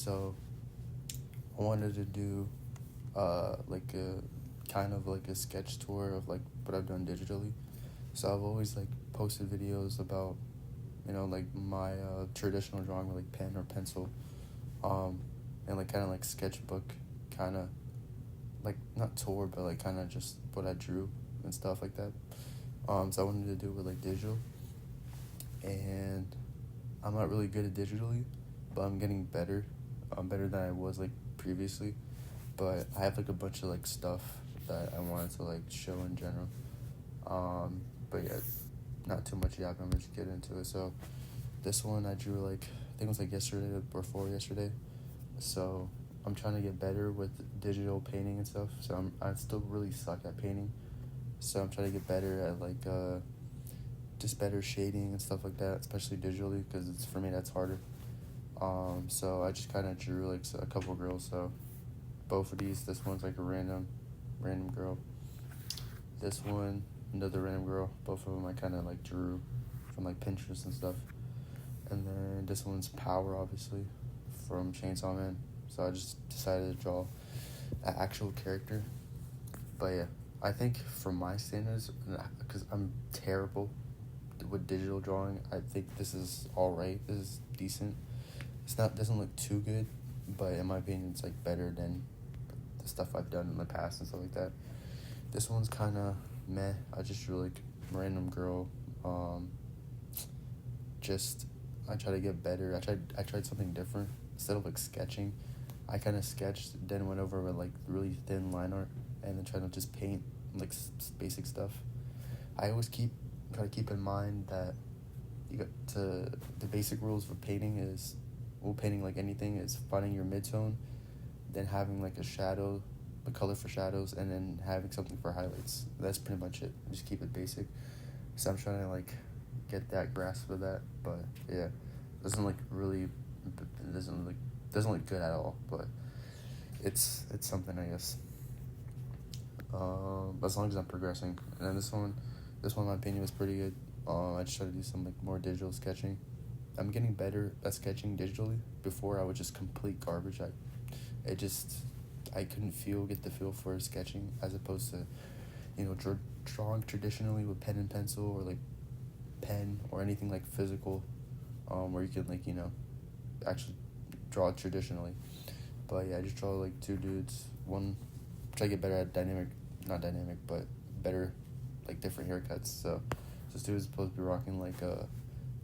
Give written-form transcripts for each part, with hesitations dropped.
So I wanted to do like a kind of like a sketch tour of like what I've done digitally. So I've always like posted videos about like my traditional drawing with like pen or pencil, um, and like kind of like sketchbook, kind of like not tour but like kind of just what I drew and stuff like that. So I wanted to do it with like digital, and I'm not really good at digitally, but I'm getting better. I'm better than I was like previously, but I have like a bunch of like stuff that I wanted to like show in general. But yeah, not too much yapping. I'm just get into it. So this one I drew like I think it was like yesterday or before yesterday. So I'm trying to get better with digital painting and stuff. So I still really suck at painting. So I'm trying to get better at like just better shading and stuff like that, especially digitally, because it's for me that's harder. So I just kind of drew like a couple girls. So both of these, this one's like a random girl. This one, another random girl. Both of them I kind of like drew from like Pinterest and stuff. And then this one's Power, obviously, from Chainsaw Man. So I just decided to draw an actual character. But yeah, I think for my standards, because I'm terrible with digital drawing, I think this is alright. This is decent. Doesn't look too good, but in my opinion, it's like better than the stuff I've done in the past and stuff like that. This one's kind of meh. I just drew like random girl. Just I try to get better. I tried something different instead of like sketching. I kind of sketched, then went over with like really thin line art, and then tried to just paint like basic stuff. I always try to keep in mind that you got to the basic rules for painting is, well, painting like anything is finding your midtone, then having like a shadow, a color for shadows, and then having something for highlights. That's pretty much it. Just keep it basic. So I'm trying to like get that grasp of that, but yeah, doesn't like really, it doesn't look good at all, but it's something, I guess. As long as I'm progressing. And then this one in my opinion was pretty good. I just try to do some like more digital sketching. I'm getting better at sketching digitally. Before I was just complete garbage. I couldn't get the feel for sketching as opposed to drawing traditionally with pen and pencil, or like pen or anything like physical, where you can like actually draw traditionally. But yeah, I just draw like two dudes. One, try to get better at not dynamic, but better like different haircuts. So this dude is supposed to be rocking like a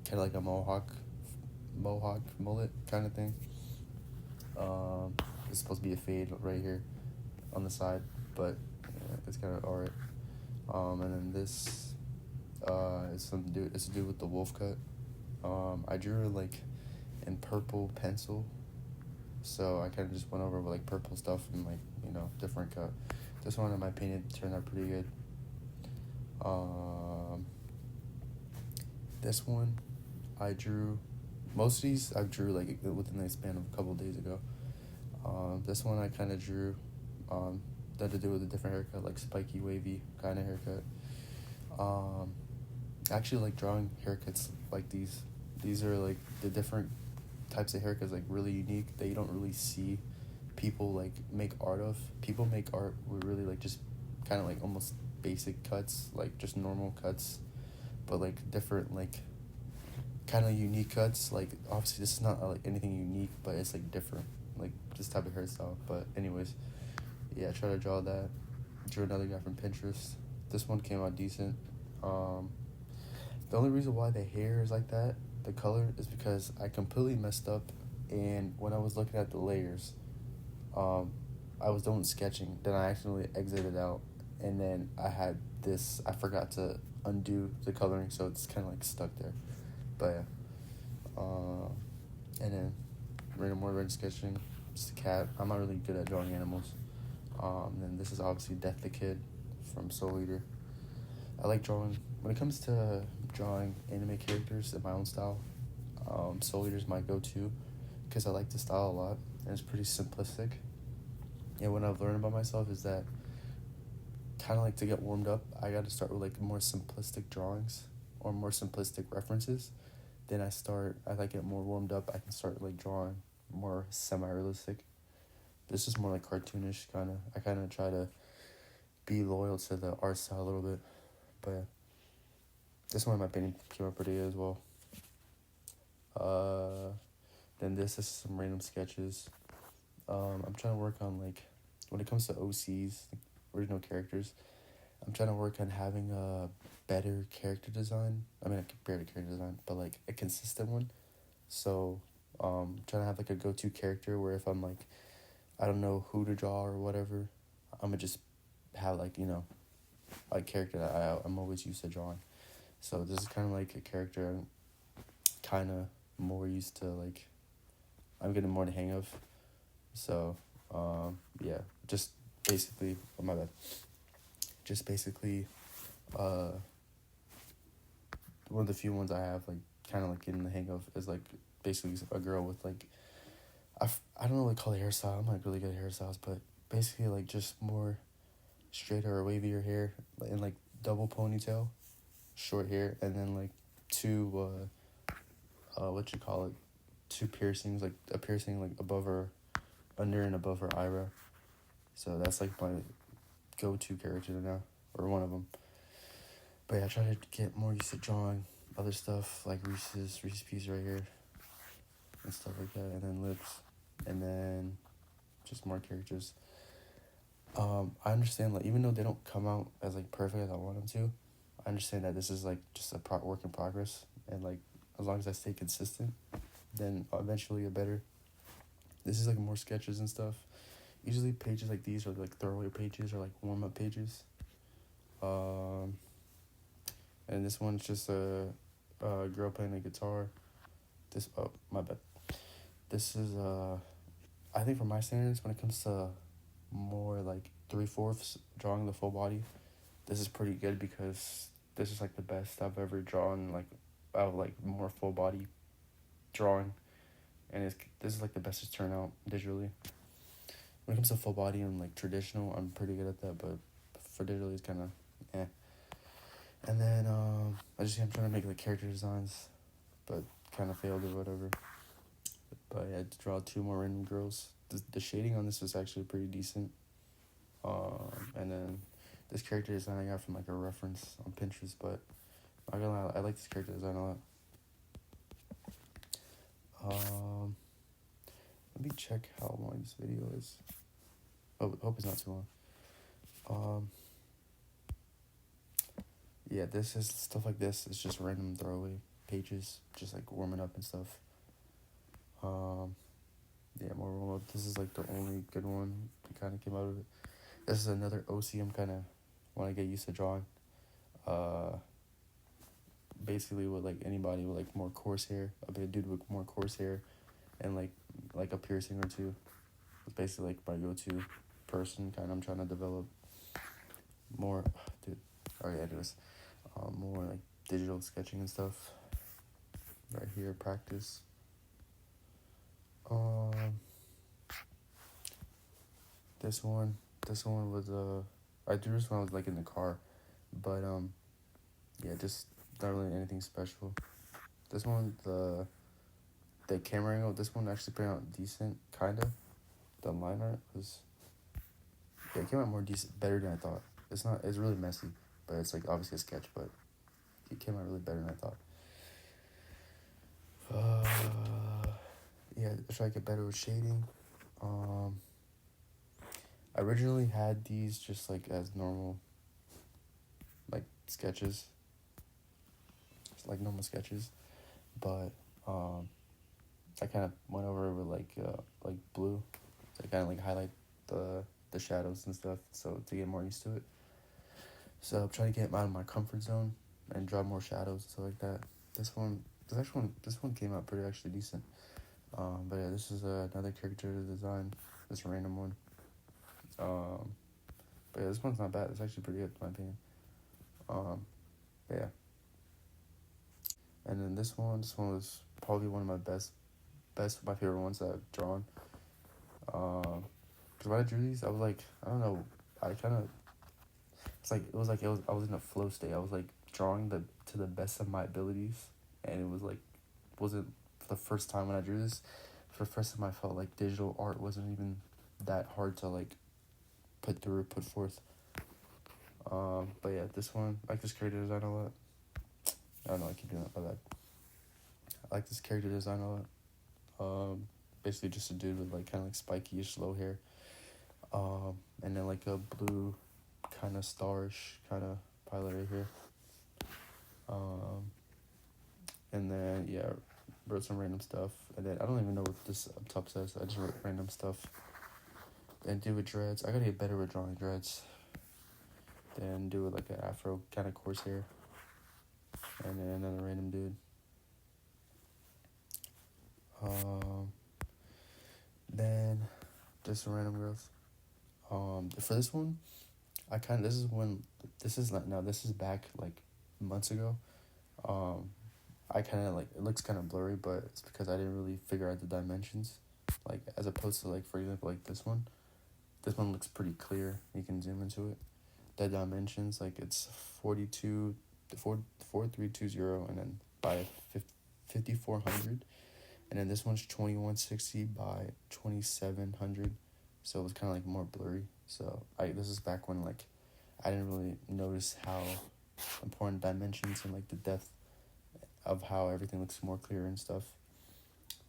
kind of like a mohawk mullet kind of thing. It's supposed to be a fade right here on the side, but yeah, it's kind of alright. And then this is some dude. It's a dude with the wolf cut. I drew like in purple pencil, so I kind of just went over with like purple stuff and like different cut. This one, in my opinion, turned out pretty good. This one, I drew. Most of these I drew like within the span of a couple of days ago. This one I kind of drew, that to do with a different haircut, like spiky, wavy kind of haircut. I actually like drawing haircuts like these. These are like the different types of haircuts, like really unique, that you don't really see people like make art of. People make art with really like just kind of like almost basic cuts, like just normal cuts, but like different like kind of unique cuts. Like obviously this is not like anything unique, but it's like different, like this type of hairstyle. But anyways, yeah, I try to draw that. Drew another guy from Pinterest. This one came out decent. The only reason why the hair is like that, the color, is because I completely messed up, and when I was looking at the layers, I was doing sketching, then I accidentally exited out, and then I forgot to undo the coloring, so it's kind of like stuck there. But yeah, and then more red sketching, just a cat. I'm not really good at drawing animals. Then this is obviously Death the Kid from Soul Eater. I like drawing, when it comes to drawing anime characters in my own style, Soul Eater's my go-to, because I like the style a lot, and it's pretty simplistic. And what I've learned about myself is that kind of like to get warmed up, I got to start with like more simplistic drawings or more simplistic references. Then I get more warmed up, I can start like drawing more semi-realistic. This is more like cartoonish, kind of. I kind of try to be loyal to the art style a little bit. But yeah, this one, in my opinion, came out pretty good as well. Then this is some random sketches. I'm trying to work on, like, when it comes to OCs, like original characters, I'm trying to work on having a better character design. I mean, a better character design, but like a consistent one. So, trying to have like a go-to character where if I'm like, I don't know who to draw or whatever, I'm gonna just have like, a character that I'm always used to drawing. So this is kind of like a character I'm kind of more used to, like, I'm getting more the hang of. So, yeah, just basically, oh my bad. Just basically, one of the few ones I have, like, kind of like getting the hang of is like basically a girl with like, I don't really call it hairstyle. I'm not really good at hairstyles, but basically like just more straighter or wavier hair and like double ponytail, short hair, and then like two two piercings, like a piercing like above her, under and above her eyebrow. So that's like my go-to character now, or one of them. But yeah, I try to get more used to drawing other stuff like Reese's Pieces right here and stuff like that, and then lips, and then just more characters. I understand, like, even though they don't come out as like perfect as I want them to, I understand that this is like just a work in progress, and like as long as I stay consistent, then eventually get better. This is like more sketches and stuff. Usually pages like these are like throwaway pages or like warm up pages. And this one's just a girl playing a guitar. My bad. This is I think for my standards, when it comes to more like 3/4 drawing the full body, this is pretty good because this is like the best I've ever drawn, like out of like more full body drawing, and this is like the best it's turned out digitally. When it comes to full body and like traditional, I'm pretty good at that, but for digitally, it's kind of eh. And then I'm trying to make like character designs, but kind of failed or whatever. But I had to draw two more random girls. The shading on this was actually pretty decent. And then this character design I got from like a reference on Pinterest, but I'm not gonna lie, I like this character design a lot. Let me check how long this video is. Oh, I hope it's not too long. Yeah, this is stuff like this. It's just random throwaway pages, just like warming up and stuff. Yeah, more warm up. This is like the only good one that kind of came out of it. This is another OC I'm kind of want to get used to drawing. Basically with like anybody with like more coarse hair, I'll be a dude with more coarse hair, and like a piercing or two. It's basically like my go-to person. Kind of I'm trying to develop more, dude. Alright, anyways, more like digital sketching and stuff. Right here, practice. This one was I drew this when I was like in the car, but yeah, just not really anything special. This one, the camera angle, this one actually turned out decent, kinda. The line art was, yeah, it came out more decent, better than I thought. It's really messy, but it's like obviously a sketch, but it came out really better than I thought. Yeah, I try to get better with shading. I originally had these just like as normal, like sketches, like normal sketches, but I kind of went over it with like blue, to kind of like highlight the shadows and stuff, so to get more used to it. So I'm trying to get out of my comfort zone and draw more shadows and stuff like that. This one came out pretty actually decent. But yeah, this is another character design, this random one. But yeah, this one's not bad. It's actually pretty good in my opinion. But yeah. And then this one was probably one of my my favorite ones that I've drawn. Cause when I drew these, I was like, I don't know, I kind of, I was in a flow state. I was like drawing to the best of my abilities, and it was like, wasn't the first time when I drew this, for the first time I felt like digital art wasn't even that hard to like put forth. But yeah, this one, I like this character design a lot. I don't know, I keep doing that, my bad. I like this character design a lot. Basically just a dude with like kind of like spiky-ish low hair. And then like a blue kind of starish kind of pilot right here. And then yeah, wrote some random stuff. And then I don't even know what this up top says. I just wrote random stuff. Then do with dreads. I gotta get better with drawing dreads. Then do it like an afro kind of coarse hair. And then another random dude. Then just some random girls. For this one, this is back like months ago. I kind of like, it looks kind of blurry, but it's because I didn't really figure out the dimensions. Like, as opposed to like, for example, like this one looks pretty clear. You can zoom into it. The dimensions, like it's 4320, and then by 5400, and then this one's 2160 by 2700. So it was kind of like more blurry. So this is back when like I didn't really notice how important dimensions and like the depth of how everything looks more clear and stuff.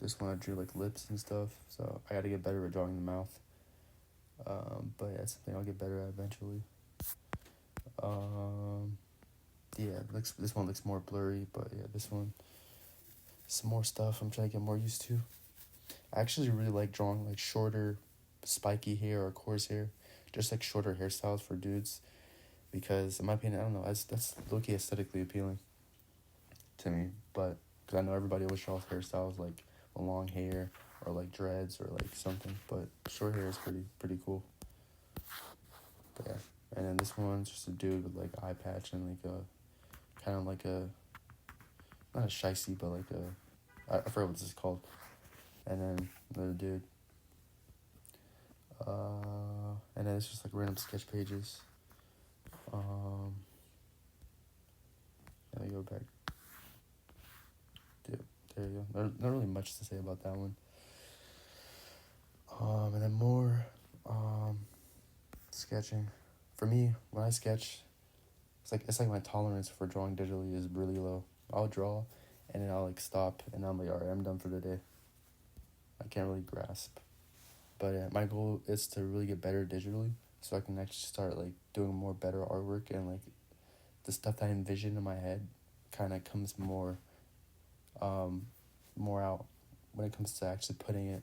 This one I drew like lips and stuff, so I gotta get better at drawing the mouth. But yeah, it's something I'll get better at eventually. Yeah, this one looks more blurry, but yeah, this one, some more stuff I'm trying to get more used to. I actually really like drawing like shorter, spiky hair or coarse hair, just like shorter hairstyles for dudes, because in my opinion, I don't know, that's low-key aesthetically appealing to me, but because I know everybody always draws hairstyles like long hair or like dreads or like something, but short hair is pretty cool. But yeah, and then this one's just a dude with like eye patch and like a kind of like a, not a shicey, but like a, I forget what this is called. And then another dude. And then it's just like random sketch pages. Let me go back. There you go. Not really much to say about that one. And then more sketching. For me, when I sketch, it's like my tolerance for drawing digitally is really low. I'll draw, and then I'll like stop, and I'm like, alright, I'm done for the day. I can't really grasp. But my goal is to really get better digitally, so I can actually start like doing more better artwork, and like the stuff that I envision in my head kind of comes more out when it comes to actually putting it,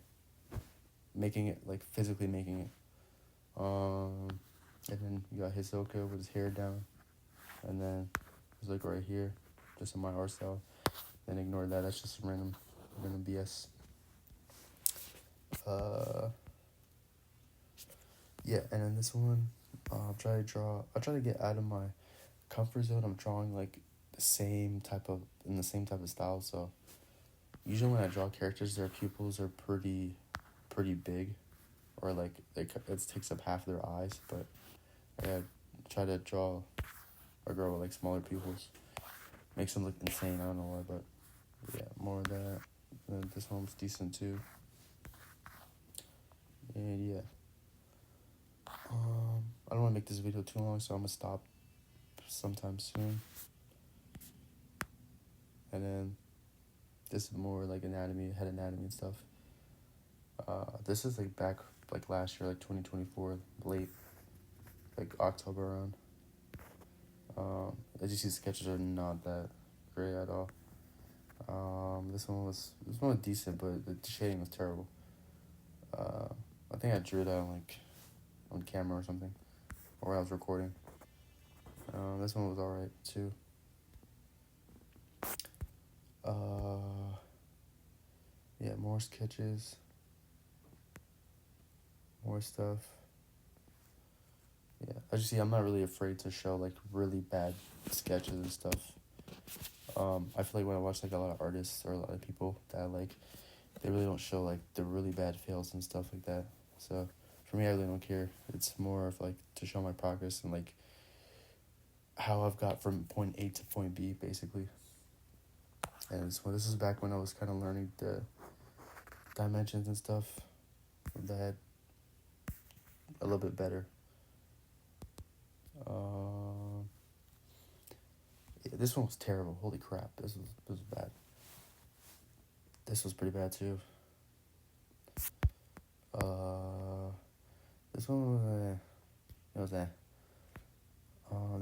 making it, like physically making it. And then you got Hisoka with his hair down, and then it's like right here, just in my art style. Then ignore that. That's just random BS. Yeah, and then this one, I'll try to get out of my comfort zone. I'm drawing like in the same type of style. So usually when I draw characters, their pupils are pretty big, or like it takes up half their eyes. But I gotta try to draw a girl with like smaller pupils. Makes them look insane. I don't know why, but yeah, more of that. And this one's decent too. And yeah. I don't want to make this video too long, so I'm gonna stop sometime soon. And then this is more like head anatomy and stuff. This is like back like last year, like 2024, late, like October around. As you see, the sketches are not that great at all. This one was decent, but the shading was terrible. I think I drew that on camera or something, or I was recording. This one was alright too. Yeah, more sketches, more stuff. Yeah, as you see, I'm not really afraid to show like really bad sketches and stuff. I feel like when I watch like a lot of artists or a lot of people that I like, they really don't show like the really bad fails and stuff like that. So for me, I really don't care. It's more of like to show my progress and like how I've got from point A to point B, basically. And so this is back when I was kind of learning the dimensions and stuff that a little bit better. Yeah, this one was terrible. Holy crap, this was bad. This was pretty bad too. This one was it was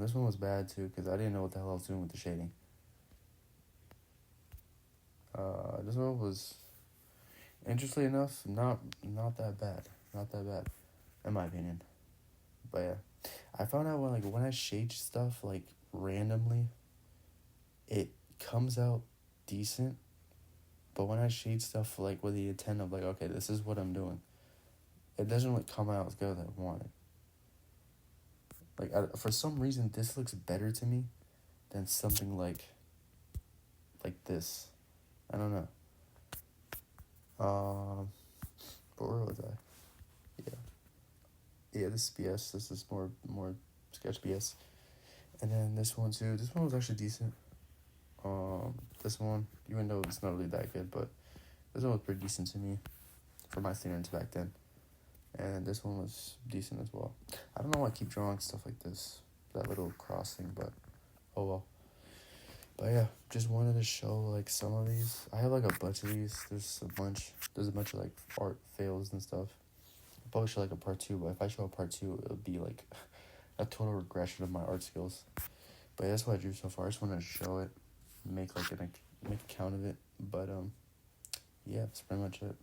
this one was bad too because I didn't know what the hell I was doing with the shading. This one was, interestingly enough, not that bad. Not that bad, in my opinion. But yeah, I found out when I shade stuff like randomly, it comes out decent. But when I shade stuff like with the intent of like, okay, this is what I'm doing, it doesn't like come out as good as I wanted. Like for some reason, this looks better to me than something like this. I don't know. But where was I? Yeah, this is BS. This is more sketch BS. And then this one too. This one was actually decent. This one, even though it's not really that good, but this one was pretty decent to me for my standards back then. And this one was decent as well. I don't know why I keep drawing stuff like this, that little crossing, but oh well. But yeah, just wanted to show like some of these. I have like a bunch of these. There's a bunch of like art fails and stuff. I'll probably show like a part 2, but if I show a part 2, it'll be like a total regression of my art skills. But yeah, that's what I drew so far. I just wanted to show it, make a count of it. But yeah, that's pretty much it.